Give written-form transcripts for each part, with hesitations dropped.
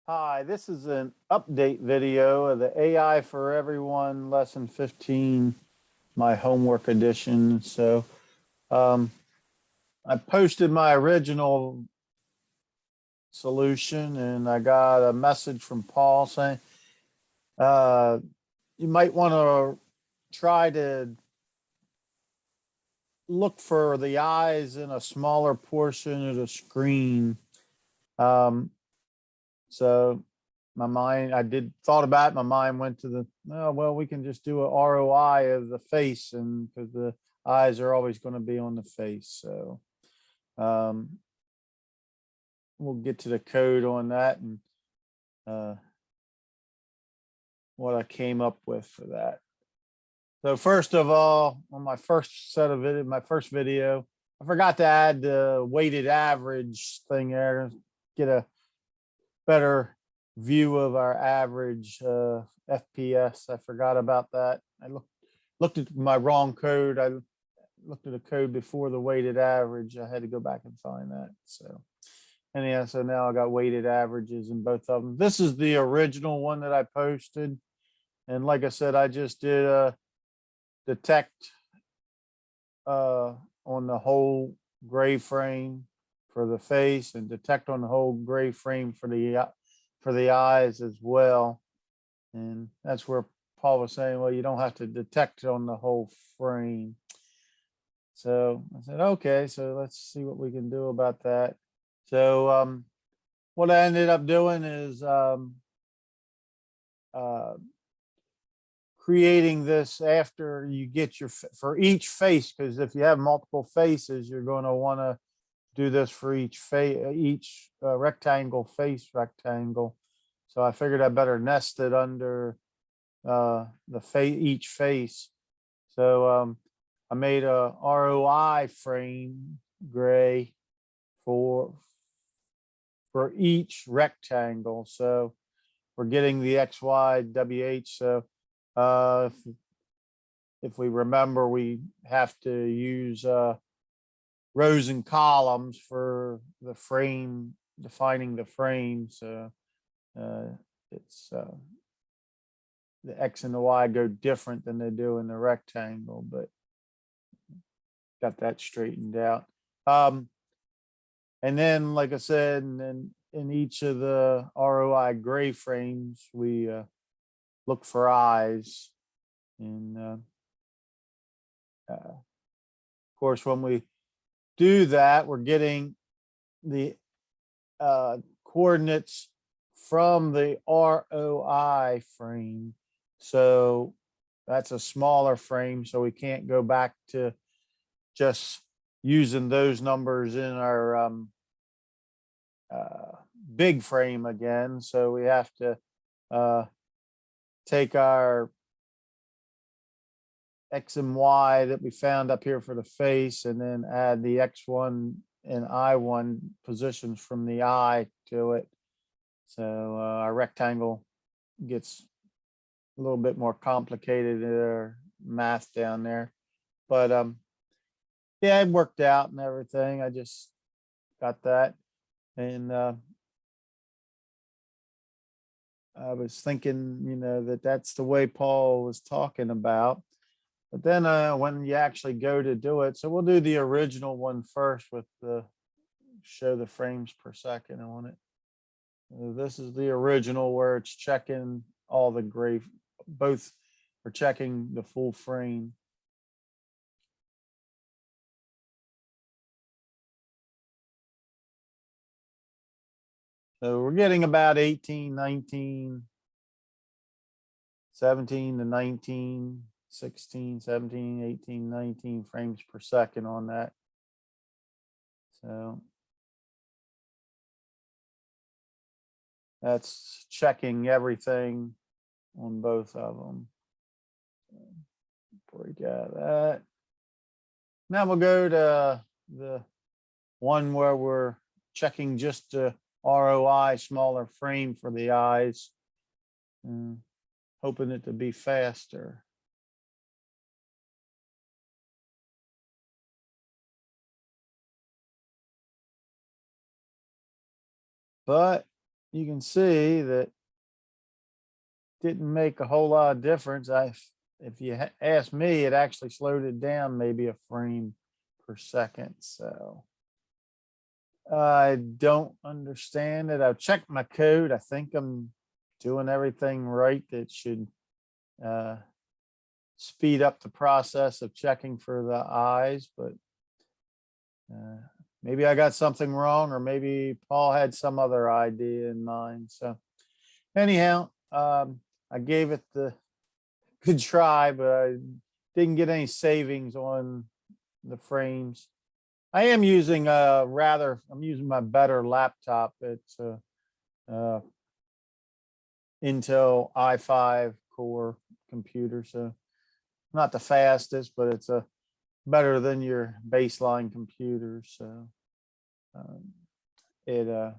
Hi, this is an update video of the AI for Everyone Lesson 15, my homework edition. So I posted my original solution and I got a message from Paul saying you might want to try to look for the eyes in a smaller portion of the screen. So my mind, I did thought about it. My mind went to well, we can just do a ROI of the face, and because the eyes are always going to be on the face. So we'll get to the code on that and what I came up with for that. So first of all, on my first set of my first video, I forgot to add the weighted average thing there, get a better view of our average FPS. I forgot about that. I looked at my wrong code. I looked at a code before the weighted average. I had to go back and find that. So anyhow, so now I got weighted averages in both of them. This is the original one that I posted. And like I said, I just did a detect on the whole gray frame for the face and detect on the whole gray frame for the eyes as well. And that's where Paul was saying, well, you don't have to detect on the whole frame. So I said, okay, so let's see what we can do about that. So what I ended up doing is creating this after you get for each face, because if you have multiple faces, you're going to want to do this for each rectangle face rectangle. So I figured I better nest it under each face. So I made a ROI frame gray for each rectangle. So we're getting the XY WH. So if we remember, we have to use rows and columns for the frame, defining the frame. So it's the X and the Y go different than they do in the rectangle, but got that straightened out. And then, like I said, and then in each of the ROI gray frames, we look for eyes. And of course, when we do that, we're getting the coordinates from the ROI frame. So that's a smaller frame, so we can't go back to just using those numbers in our big frame again. So we have to take our X and Y that we found up here for the face, and then add the X1 and I1 positions from the eye to it. So our rectangle gets a little bit more complicated math down there, but yeah, it worked out and everything. I just got that, and I was thinking, that's the way Paul was talking about. But then when you actually go to do it, so we'll do the original one first with the show the frames per second on it. This is the original where it's checking all the gray, both are checking the full frame. So we're getting about 18, 19, 17 to 19, 16, 17, 18, 19 frames per second on that. So that's checking everything on both of them. Break out of that. Now we'll go to the one where we're checking just the ROI smaller frame for the eyes, hoping it to be faster. But you can see that didn't make a whole lot of difference. If you ask me, it actually slowed it down maybe a frame per second. So I don't understand it. I've checked my code. I think I'm doing everything right. That should uh, speed up the process of checking for the eyes, but maybe I got something wrong, or maybe Paul had some other idea in mind. So anyhow, I gave it the good try, but I didn't get any savings on the frames. I am using I'm using my better laptop. It's a Intel i5 core computer, so not the fastest, but it's a better than your baseline computer. So it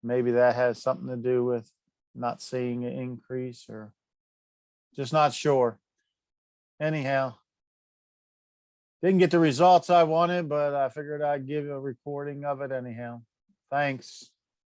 maybe that has something to do with not seeing an increase, or just not sure. Anyhow, didn't get the results I wanted, but I figured I'd give a recording of it anyhow. Thanks.